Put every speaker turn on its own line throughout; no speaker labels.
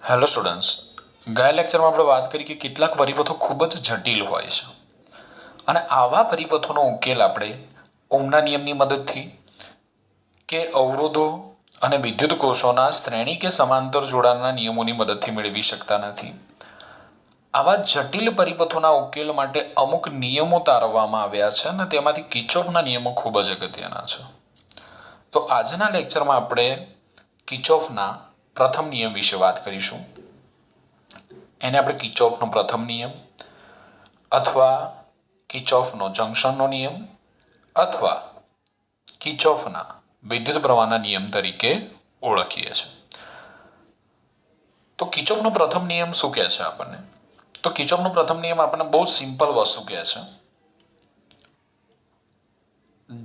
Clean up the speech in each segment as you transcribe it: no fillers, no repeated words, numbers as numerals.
Hello students, ગયા લેક્ચરમાં આપણે વાત કરી કે કેટલાક પરિપથો ખૂબ જ જટિલ હોય છે અને આવા પરિપથોનો ઉકેલ આપણે ઓહમના નિયમની મદદથી કે અવરોધો અને વિદ્યુત કોષોના શ્રેણી કે સમાંતર જોડાણના નિયમોની મદદથી મેળવી શકતા નથી. આવા જટિલ પરિપથોના ઉકેલ માટે અમુક નિયમો તારવવામાં આવ્યા છે અને તેમાંથી કિર્ચોફના નિયમો ખૂબ જ અગત્યના છે. તો આજના લેક્ચરમાં આપણે કિર્ચોફના પ્રથમ નિયમ વિશે વાત કરીશું. એને આપણે કિર્ચોફનો પ્રથમ નિયમ અથવા કિર્ચોફનો જંકશનનો નિયમ અથવા કિર્ચોફના વિદ્યુત પ્રવાહના નિયમ તરીકે ઓળખીએ છીએ. તો કિર્ચોફનો પ્રથમ નિયમ શું કહે છે આપણને? તો કિર્ચોફનો પ્રથમ નિયમ આપણને બહુ સિમ્પલ વસ્તુ કહે છે.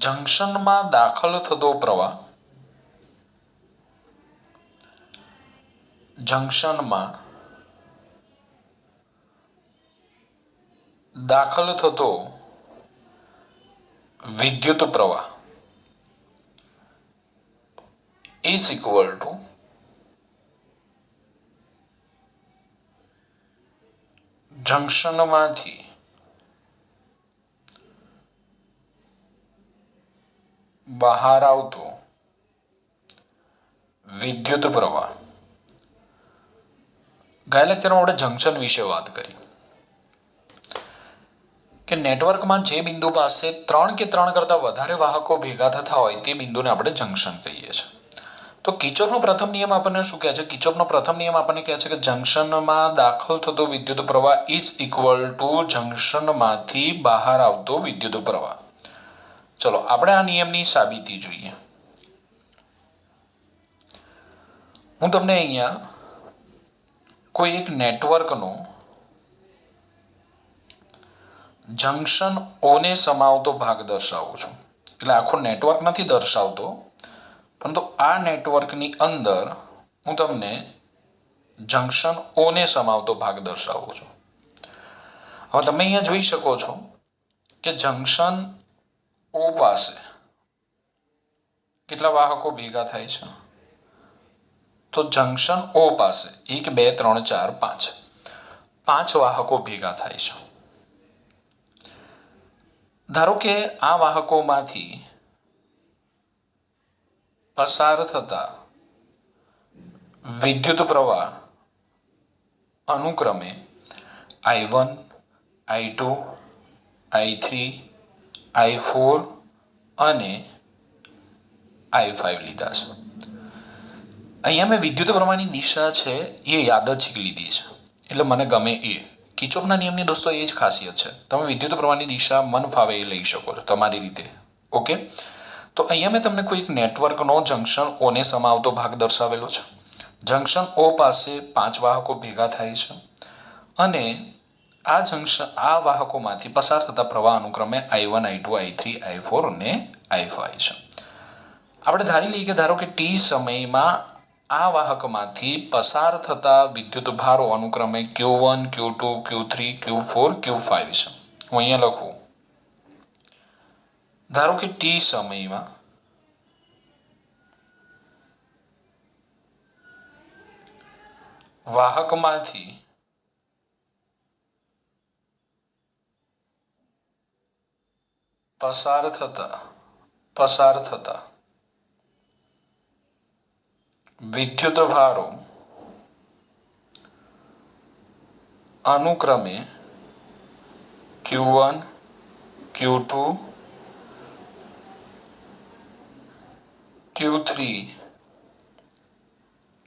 જંકશનમાં દાખલ થતો પ્રવાહ જંકશનમાં દાખલ થતો વિદ્યુત પ્રવાહ ઇઝ ઇક્વલ ટુ જંકશનમાંથી બહાર આવતો વિદ્યુત પ્રવાહ. ગયા લેક્ચરમાં આપણે જંકશન વિશે વાત કરી કે નેટવર્કમાં જે બિંદુ પાસે 3 કે 3 કરતાં વધારે વાહકો ભેગા થતા હોય તે બિંદુને આપણે જંકશન કહીએ છીએ. તો કિર્ચોફનો પ્રથમ નિયમ આપણને શું કહે છે? કિર્ચોફનો પ્રથમ નિયમ આપણને કહે છે કે જંકશનમાં દાખલ થતો વિદ્યુત પ્રવાહ ઇઝ ઇક્વલ ટુ જંકશનમાંથી બહાર આવતો વિદ્યુત પ્રવાહ. ચલો આપણે આ નિયમની સાબિતી જોઈએ. હું તમને અહીંયા કોઈ એક નેટવર્કનો જંકશન ઓને સમાવતો ભાગ દર્શાવું છું. એટલે આખો નેટવર્ક નથી દર્શાવતો, પરંતુ આ નેટવર્કની અંદર હું તમને જંકશન ઓને સમાવતો ભાગ દર્શાવું છું. હવે તમે અહીંયા જોઈ શકો છો કે જંકશન ઓ પાસે કેટલા વાહકો ભેગા થાય છે? તો જંકશન ઓ પાસે 1 2 3 4 5 5 વાહકો ભેગા થાય છે. ધારો કે આ વાહકોમાંથી પસાર થતા વિદ્યુત પ્રવાહ અનુક્રમે I1, I2, I3, I4 અને I5 લીધા છે. અહીંયા મેં વિદ્યુત પ્રવાહની દિશા છે એ યાદચ્છિક લીધી છે, એટલે મને ગમે એ. કિર્ચોફના નિયમની દોસ્તો એ જ ખાસિયત છે, તમે વિદ્યુત પ્રવાહની દિશા મન ફાવે એ લઈ શકો છો તમારી રીતે. ઓકે, તો અહીંયા મેં તમને કોઈ એક નેટવર્કનો જંકશન ઓને સમાવતો ભાગ દર્શાવેલો છે. જંકશન ઓ પાસે 5 વાહકો ભેગા થાય છે અને આ વાહકોમાંથી પસાર થતા પ્રવાહ અનુક્રમે I1, I2, I3, I4 અને I5 છે. આપણે ધારી લઈએ કે ધારો કે ટી સમયમાં આ વાહકમાંથી પસાર થતા વિદ્યુત ભારો અનુક્રમે Q1, Q2, Q3, Q4, Q5 છે. હું અહીંયા લખું, ધારો કે ટી સમયમાં વાહકમાંથી પસાર થતા વિદ્યુત ભારો અનુક્રમે Q1, Q2, Q3,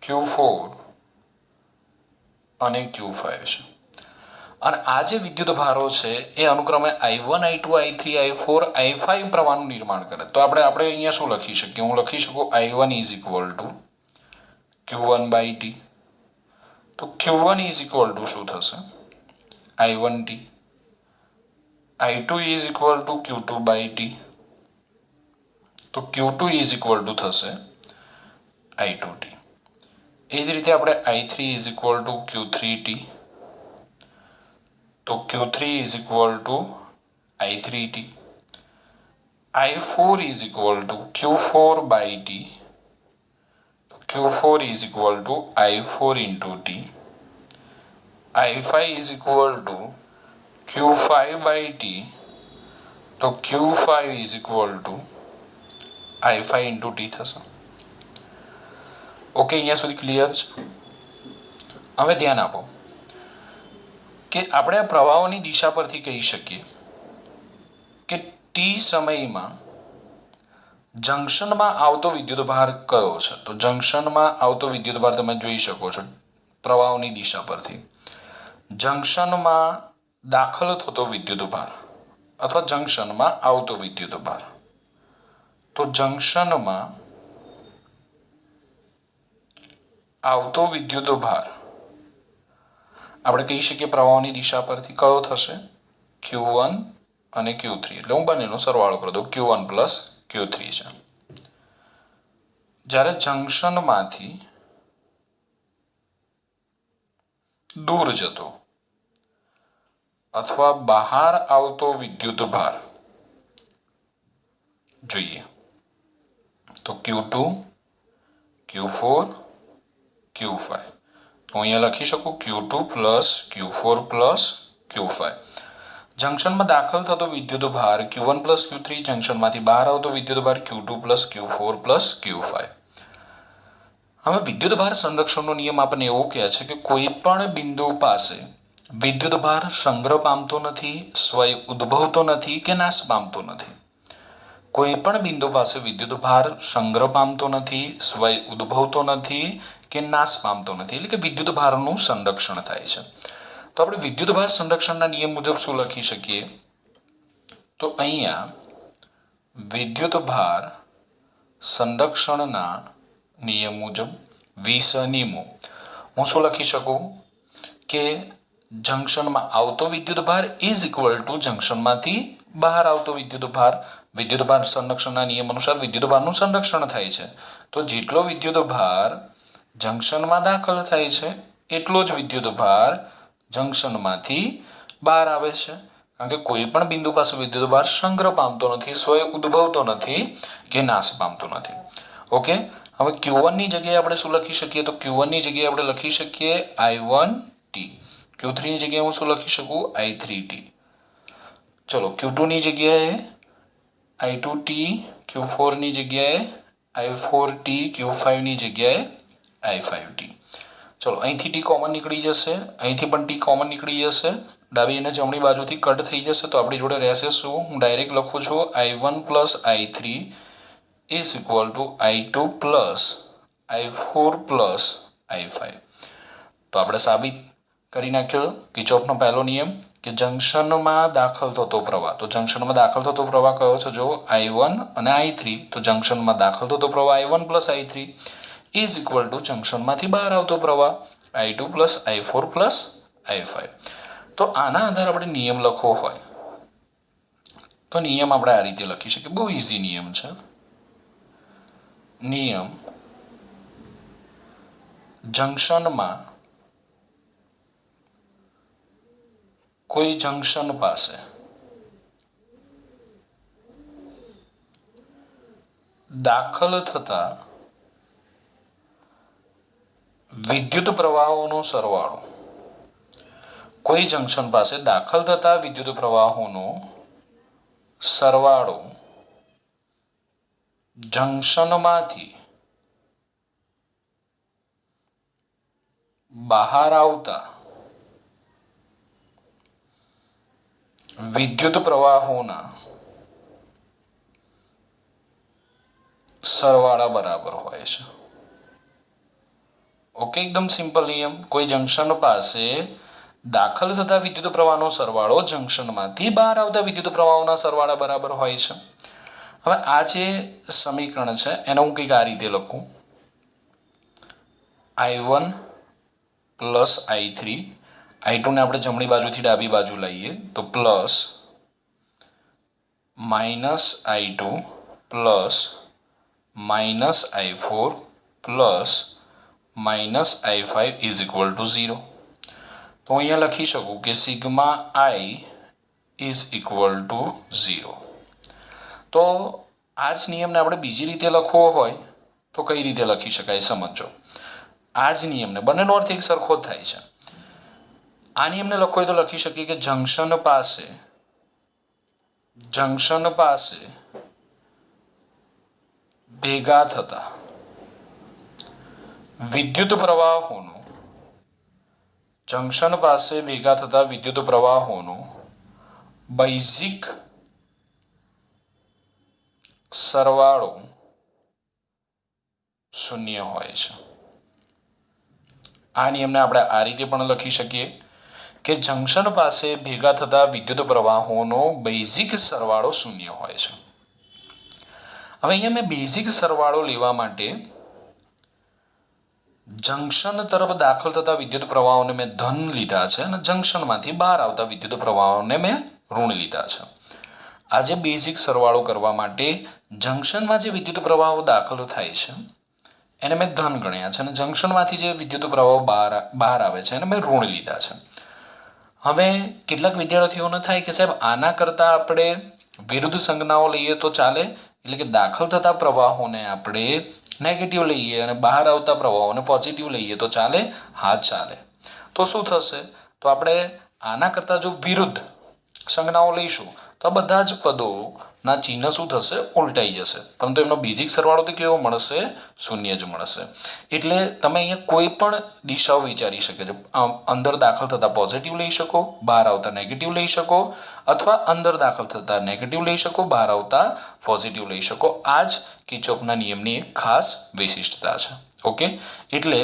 Q4 અને Q5 છે. અને આ જે વિદ્યુત ભારો છે એ અનુક્રમે I1, I2, I3, I4, I5 પ્રવાહનું નિર્માણ કરે. તો આપણે અહીંયા શું લખી શકીએ? હું લખી શકું I1 is equal to Q1 by T. તો Q1 ઇઝ ઇક્વલ ટુ શું થશે? I1t. I2 is equal to Q2 by T. તો Q2 ઇઝ ઇક્વલ ટુ થશે I2t. એ જ રીતે આપણે I3 is equal two Q3t. તો Q3 is equal to I3t. I4 is equal to Q4 by T. તો Q4 is equal to I4 into T. I5 is equal to Q5 by T. તો Q5 is equal to I5 into T થશે. Okay, અહીંયા સુધી clear છે? હવે ધ્યાન આપો કે આપણે આ પ્રવાહોની દિશા પરથી કહી શકીએ કે ટી સમયમાં જંક્શનમાં આવતો વિદ્યુતભાર કયો છે. તો જંક્શનમાં આવતો વિદ્યુતભાર તમે જોઈ શકો છો પ્રવાહોની દિશા પરથી. જંક્શનમાં દાખલ થતો વિદ્યુતભાર અથવા જંક્શનમાં આવતો વિદ્યુતભાર. તો જંક્શનમાં આવતો વિદ્યુતભાર આપણે કહી શકીએ પ્રવાહોની દિશા પરથી કયો થશે? Q1 અને Q3. એટલે હું બંનેનો સરવાળો કરી દઉં, Q1 પ્લસ Q3 છે. જ્યારે જંક્શનમાંથી દૂર જતો અથવા બહાર આવતો વિદ્યુતભાર જોઈએ તો Q2, Q4, Q5. તો અહીંયા લખી શકું Q2 plus Q4 plus Q5. જંક્શનમાં દાખલ થતો વિદ્યુતભાર Q1 પ્લસ Q3, જંક્શનમાંથી બહાર આવતો વિદ્યુતભાર Q2 plus Q4 plus Q5. હવે વિદ્યુતભાર સંરક્ષણનો નિયમ આપણને એવું કહે છે કે કોઈ પણ બિંદુ પાસે વિદ્યુતભાર સંગ્રહ પામતો નથી, સ્વયં ઉદ્ભવતો નથી કે નાશ પામતો નથી. કોઈ પણ બિંદુ પાસે વિદ્યુતભાર સંગ્રહ પામતો નથી, સ્વયં ઉદ્ભવતો નથી કે નાશ પામતો નથી. એટલે કે વિદ્યુતભારનું સંરક્ષણ થાય છે. તો આપણે વિદ્યુતભાર સંરક્ષણના નિયમ મુજબ શું લખી શકીએ? તો અહીંયા વિદ્યુતભાર સંરક્ષણના નિયમ મુજબ 20 નિયમો હું શું લખી શકું કે જંક્શનમાં આવતો વિદ્યુતભાર ઇઝ ઇક્વલ ટુ જંક્શનમાંથી બહાર આવતો વિદ્યુતભાર. વિદ્યુતભાર સંરક્ષણના નિયમ અનુસાર વિદ્યુતભારનું સંરક્ષણ થાય છે. તો જેટલો વિદ્યુતભાર જંક્શનમાં દાખલ થાય છે એટલો જ વિદ્યુતભાર જંક્શનમાંથી બહાર આવે છે. કારણ કે કોઈ પણ બિંદુ પાસે વિદ્યુતભાર સંગ્રહ પામતો નથી, સ્વયં ઉદ્ભવતો નથી કે નાશ પામતો નથી. ઓકે, હવે Q1 ની જગ્યાએ આપણે શું લખી શકીએ? તો Q1 ની જગ્યાએ આપણે લખી શકીએ I1T. Q3 ની જગ્યાએ હું શું લખી શકું? I3T. ચલો, Q2 ની જગ્યાએ I2T, Q4 ની જગ્યાએ I4T, Q5 ની જગ્યાએ I5T. ચલો, અહીંથી ટી કોમન નીકળી જશે, અહીંથી પણ ટી કોમન નીકળી જશે, ડાબી અને જમણી બાજુથી કટ થઈ જશે. તો આપણી જોડે રહેશે શું? હું ડાયરેક્ટ લખું છું I1 plus I3 is equal two I2 plus I4 plus I5. તો આપણે સાબિત કરી નાખ્યો કિર્ચોફનો પહેલો નિયમ કે જંક્શનમાં દાખલ થતો પ્રવાહ. તો જંક્શનમાં દાખલ થતો પ્રવાહ કયો છે? જો I1 અને I3. તો જંક્શનમાં દાખલ થતો પ્રવાહ I1 plus I3 is equal to જંક્શનમાંથી બહાર આવતો પ્રવાહ I2 plus I4 plus I5. તો આના આધારે આપણે નિયમ લખવો હોય તો નિયમ આપણે આ રીતે લખી શકીએ. બહુ ઇઝી નિયમ છે. નિયમ જંક્શનમાં કોઈ જંક્શન પાસે દાખલ થતા વિદ્યુત પ્રવાહોનો સરવાળો. કોઈ જંક્શન પાસે દાખલ થતા વિદ્યુત પ્રવાહોનો સરવાળો જંક્શનમાંથી બહાર આવતા વિદ્યુત પ્રવાહોના સરવાળા બરાબર હોય છે. ઓકે, એકદમ સિમ્પલ નિયમ. કોઈ જંક્શન પાસે દાખલ થતા વિદ્યુત પ્રવાહનો સરવાળો જંક્શનમાંથી બહાર આવતા વિદ્યુત પ્રવાહોના સરવાળા બરાબર હોય છે. હવે આ જે સમીકરણ છે એને હું કંઈક આ રીતે લખું I1 પ્લસ I3. I2 ને આપણે જમણી બાજુથી ડાબી બાજુ લઈએ તો plus minus I2 plus minus I4 plus minus I5 is equal two 0. તો અહીંયા લખી શકું કે sigma I is equal two 0. તો આ જ નિયમને આપણે બીજી રીતે લખવો હોય તો કઈ રીતે લખી શકાય સમજો. આ જ નિયમને બંનેનો અર્થ એક સરખો જ થાય છે. આ નિયમને લખવો હોય તો લખી શકીએ કે જંકશન પાસે ભેગા થતા વિદ્યુત પ્રવાહોનો બેઝિક સરવાળો શૂન્ય હોય છે. આ નિયમને આપણે આ રીતે પણ લખી શકીએ કે જંકશન પાસે ભેગા થતા વિદ્યુત પ્રવાહોનો બેઝિક સરવાળો શૂન્ય હોય છે. હવે અહીંયા મેં બેઝિક સરવાળો લેવા માટે જંકશન તરફ દાખલ થતા વિદ્યુત પ્રવાહોને મેં ધન લીધા છે અને જંકશનમાંથી બહાર આવતા વિદ્યુત પ્રવાહોને મેં ઋણ લીધા છે. આજે બેઝિક સરવાળો કરવા માટે જંકશનમાં જે વિદ્યુત પ્રવાહો દાખલ થાય છે એને મેં ધન ગણ્યા છે અને જંકશનમાંથી જે વિદ્યુત પ્રવાહો બહાર આવે છે એને મેં ઋણ લીધા છે. હવે કેટલાક વિદ્યાર્થીઓને થાય કે સાહેબ આના કરતાં આપણે વિરુદ્ધ સંજ્ઞાઓ લઈએ તો ચાલે, એટલે કે દાખલ થતા પ્રવાહોને આપણે નેગેટિવ લઈએ અને બહાર આવતા પ્રવાહોને પોઝિટિવ લઈએ તો ચાલે? હા, ચાલે. તો શું થશે? તો આપણે આના કરતાં જો વિરુદ્ધ સંજ્ઞાઓ લઈશું તો આ બધા જ પદોના ચિહ્ન શું થશે? ઉલટાઈ જશે. પરંતુ એમનો બેઝિક સરવાળો તો કેવો મળશે? શૂન્ય જ મળશે. એટલે તમે અહીંયા કોઈ પણ દિશાઓ વિચારી શકે છે. અંદર દાખલ થતા પોઝિટિવ લઈ શકો, બહાર આવતા નેગેટિવ લઈ શકો, અથવા અંદર દાખલ થતા નેગેટિવ લઈ શકો, બહાર આવતા પોઝિટિવ લઈ શકો. આ જ કિર્ચોફના નિયમની એક ખાસ વિશિષ્ટતા છે. ઓકે, એટલે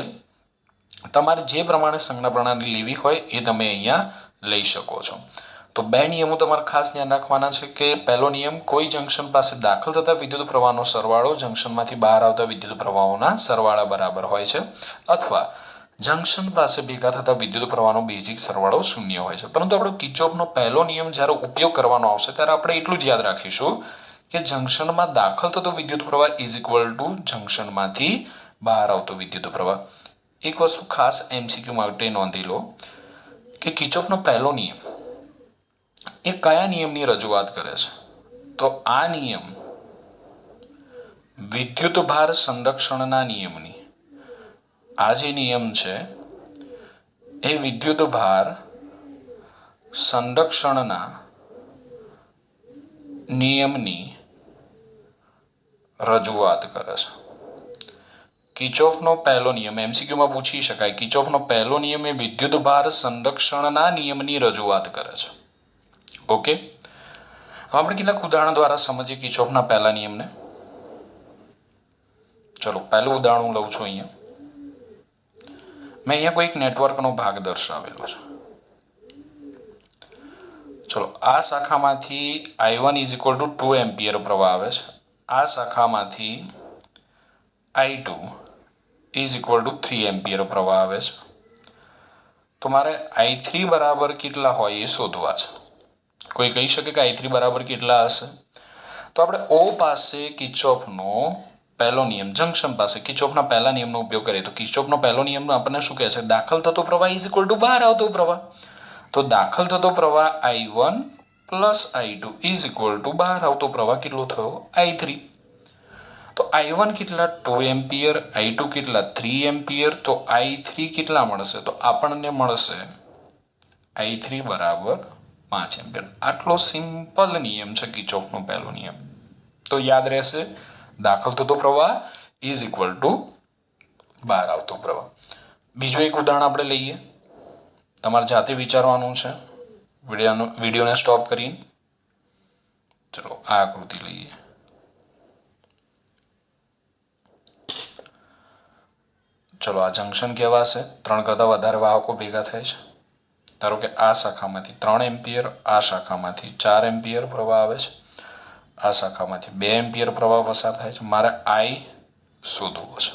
તમારે જે પ્રમાણે સંજ્ઞા પ્રણાલી લેવી હોય એ તમે અહીંયા લઈ શકો છો. તો બે નિયમો તમારે ખાસ ધ્યાન રાખવાના છે કે પહેલો નિયમ, કોઈ જંકશન પાસે દાખલ થતા વિદ્યુત પ્રવાહનો સરવાળો જંકશનમાંથી બહાર આવતા વિદ્યુત પ્રવાહોના સરવાળા બરાબર હોય છે, અથવા જંકશન પાસે ભેગા થતા વિદ્યુત પ્રવાહનો બેઝિક સરવાળો શૂન્ય હોય છે. પરંતુ આપણો કિર્ચોફનો પહેલો નિયમ જ્યારે ઉપયોગ કરવાનો આવશે ત્યારે આપણે એટલું જ યાદ રાખીશું કે જંકશનમાં દાખલ થતો વિદ્યુત પ્રવાહ ઇઝ ઇક્વલ ટુ જંકશનમાંથી બહાર આવતો વિદ્યુત પ્રવાહ. એક વસ્તુ ખાસ MCQ માટે નોંધી લો કે કિર્ચોફનો પહેલો નિયમ એ કયા નિયમની રજૂઆત કરે છે? તો આ નિયમ વિદ્યુત ભાર સંરક્ષણના નિયમની, આ જે નિયમ છે એ વિદ્યુત ભાર સંરક્ષણના નિયમની રજૂઆત કરે છે. કિર્ચોફનો પહેલો નિયમ MCQમાં પૂછી શકાય. કિર્ચોફનો પહેલો નિયમ એ વિદ્યુત ભાર સંરક્ષણના નિયમની રજૂઆત કરે છે. ઓકે, હવે આપણે કેટલાક ઉદાહરણ દ્વારા સમજીએ કિર્ચોફના પહેલા નિયમને. ચલો, પહેલું ઉદાહરણ હું લઉં છું અહીંયા. મેં અહીંયા કોઈ એક નેટવર્કનો ભાગ દર્શાવેલો છે. ચલો, આ શાખામાંથી I1 is equal to 2 ampere પ્રવાહ આવે છે. આ શાખામાંથી I2 is equal two 3 ampere પ્રવાહ આવે છે. તો મારે I3 બરાબર કેટલા હોય એ શોધવા છે. કોઈ કહી શકે કે I3 બરાબર કેટલા હશે? તો આપણે O પાસે કિર્ચોફનો પહેલો નિયમ, જંકશન પાસે કિર્ચોફના પહેલા નિયમનો ઉપયોગ કરીએ તો કિર્ચોફનો પહેલો નિયમ આપણને શું કહે છે? દાખલ થતો પ્રવાહ ઇઝ ઇક્વલ ટુ બહાર આવતો પ્રવાહ. તો દાખલ થતો પ્રવાહ I1 plus I2 is equal two બહાર આવતો પ્રવાહ કેટલો થયો? I3. તો I1 કેટલા? 2 એમ્પિયર. I2 કેટલા? 3 એમ્પિયર. તો I3 કેટલા મળશે? તો આપણને મળશે I3 બરાબર 5 એમ્પિયર. આટલો સિમ્પલ નિયમ છે કિર્ચોફનો પહેલો નિયમ. તો યાદ રહેશે, દાખલ થતો પ્રવાહ ઇઝ ઇક્વલ ટુ બહાર આવતો પ્રવાહ. બીજું એક ઉદાહરણ આપણે લઈએ. તમારે જાતે વિચારવાનું છે વિડીયોને સ્ટોપ કરીને. ચલો, આ આકૃતિ લઈએ. ચલો, આ જંકશન કહેવાશે. 3 કરતાં વધારે વાહકો ભેગા થાય છે. ધારો કે આ શાખામાંથી 3 એમ્પિયર, આ શાખામાંથી 4 એમ્પિયર પ્રવાહ આવે છે, આ શાખામાંથી 2 એમ્પિયર પ્રવાહ પસાર થાય છે. મારે I શોધવો છે.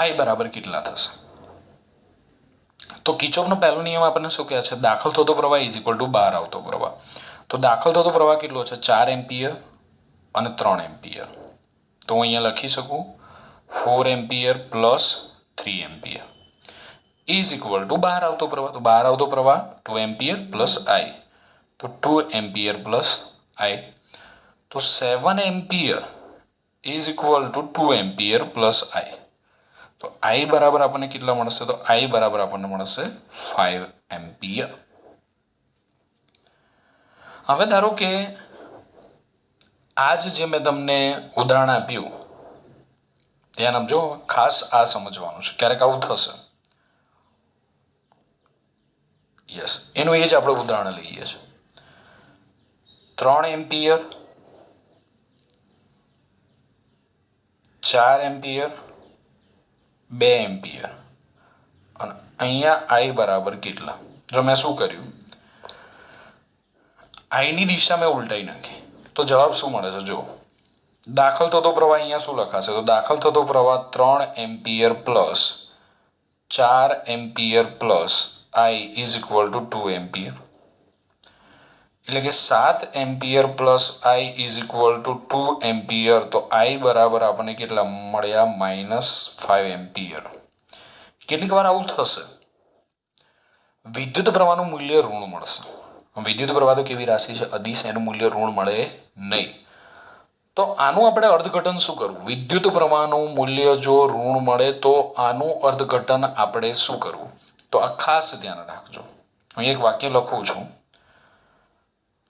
I બરાબર કેટલા થશે? તો કિર્ચોફનો પહેલો નિયમ આપણને શું કહે છે? દાખલ થતો પ્રવાહ ઇઝ ઇક્વલ ટુ બહાર આવતો પ્રવાહ. તો દાખલ થતો પ્રવાહ કેટલો છે? 4 એમ્પિયર અને 3 એમ્પિયર. તો હું અહીંયા લખી શકું 4 ampere plus 3 ampere is equal two બહાર આવતો પ્રવાહ. તો બહાર આવતો પ્રવાહ 2 એમ્પિયર પ્લસ I. તો 2 એમ્પિયર પ્લસ I. તો 7 ampere is equal to 2 ampere plus I. તો આઈ બરાબર આપણને કેટલા મળશે? તો આઈ બરાબર આપણને મળશે 5 એમ્પિયર. હવે ધારો કે આજ જે મેં તમને ઉદાહરણ આપ્યું, ધ્યાન આપજો, ખાસ આ સમજવાનું છે, ક્યારેક આવું થશે. યસ, એનું એ જ આપણે ઉદાહરણ લઈએ છીએ. 3 એમ્પિયર, 4 એમ્પિયર, 2 એમ્પિયર, અને અહીંયા આઈ બરાબર કેટલા? જો મેં શું કર્યું, આઈની દિશા મેં ઉલટાઈ નાખી, તો જવાબ શું મળે છે? જો દાખલ થતો પ્રવાહ અહીંયા શું લખાશે? તો દાખલ થતો પ્રવાહ 3 ampere plus 4 ampere plus I is equal to 2 ampere. એટલે કે 7 ampere plus I is equal to 2 ampere. તો આઈ બરાબર આપણને કેટલા મળ્યા? -5 એમ્પિયર. કેટલીક વાર આવું થશે, વિદ્યુત પ્રવાહનું મૂલ્ય ઋણ મળશે. વિદ્યુત પ્રવાહ તો કેવી રાશિ છે? અદિશ, એનું મૂલ્ય ઋણ મળે નહીં. તો આનું આપણે અર્થઘટન શું કરવું? વિદ્યુત પ્રવાહનું મૂલ્ય જો ઋણ મળે તો આનું અર્થઘટન આપણે શું કરવું? તો આ ખાસ ધ્યાન રાખજો. હું એક વાક્ય લખું છું.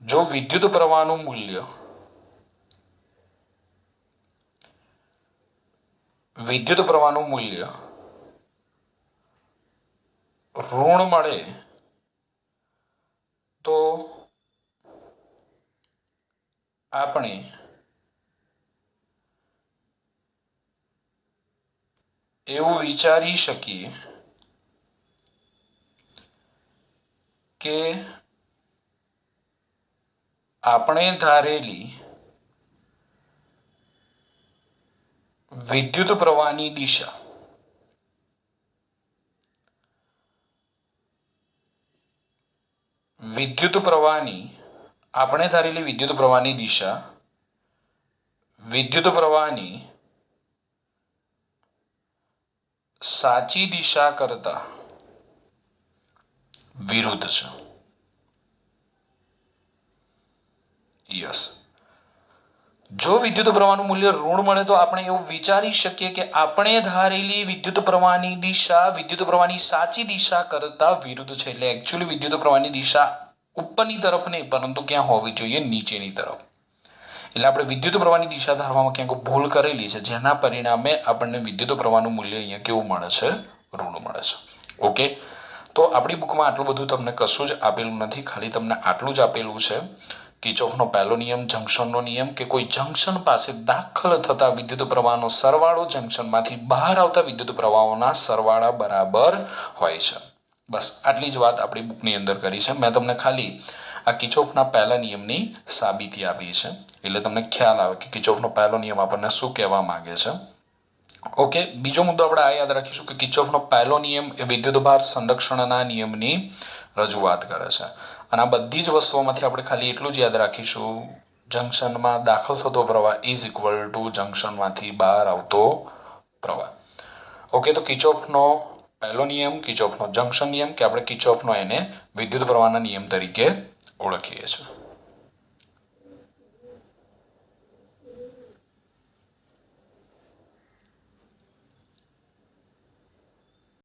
જો વિદ્યુત પ્રવાહનું મૂલ્ય ઋણ મળે તો આપણે એવું વિચારી શકીએ કે આપણે ધારેલી વિદ્યુત પ્રવાહની દિશા વિદ્યુત પ્રવાહની સાચી દિશા કરતા વિરુદ્ધ છે. યસ, જો વિદ્યુત પ્રવાહનું મૂલ્ય ઋણ મળે તો આપણે એવું વિચારી શકીએ કે આપણે ધારેલી વિદ્યુત પ્રવાહની દિશા વિદ્યુત પ્રવાહની સાચી દિશા કરતા વિરુદ્ધ છે. એટલે એકચ્યુઅલી વિદ્યુત પ્રવાહની દિશા ઉપરની તરફ નહીં, પરંતુ ક્યાં હોવી જોઈએ? નીચેની તરફ. એટલે આપણે વિદ્યુત પ્રવાહની દિશા ધારવામાં ક્યાંક ભૂલ કરેલી છે, જેના પરિણામે આપણને વિદ્યુત પ્રવાહનું મૂલ્ય અહીંયા કેવું મળે છે? ઋણ મળે છે. ઓકે, તો આપણી બુકમાં આટલું બધું તમને કશું જ આપેલું નથી, ખાલી તમને આટલું જ આપેલું છે. કિર્ચોફનો પહેલો નિયમ, જંકશનનો નિયમ, કે કોઈ જંકશન પાસે દાખલ થતા વિદ્યુત પ્રવાહનો સરવાળો જંકશનમાંથી બહાર આવતા વિદ્યુત પ્રવાહોના સરવાળા બરાબર હોય છે. બસ આટલી જ વાત આપણી બુકની અંદર કરી છે. મેં તમને ખાલી આ કિર્ચોફના પહેલા નિયમની સાબિતી આપી છે, એટલે તમને ખ્યાલ આવે કે કિર્ચોફનો પહેલો નિયમ આપણને શું કહેવા માંગે છે. ઓકે, બીજો મુદ્દો આપણે આ યાદ રાખીશું કે કિર્ચોફનો પહેલો નિયમ એ વિદ્યુતભાર સંરક્ષણના નિયમની રજૂઆત કરે છે. અને આ બધી જ વસ્તુઓમાંથી આપણે ખાલી એટલું જ યાદ રાખીશું, જંકશનમાં દાખલ થતો પ્રવાહ ઇઝ ઇક્વલ ટુ જંકશનમાંથી બહાર આવતો પ્રવાહ. ઓકે, તો કિર્ચોફનો પહેલો નિયમ, કિર્ચોફનો જંકશન નિયમ, કે આપણે કિર્ચોફનો એને વિદ્યુત પ્રવાહના નિયમ તરીકે ઓળખીએ છીએ.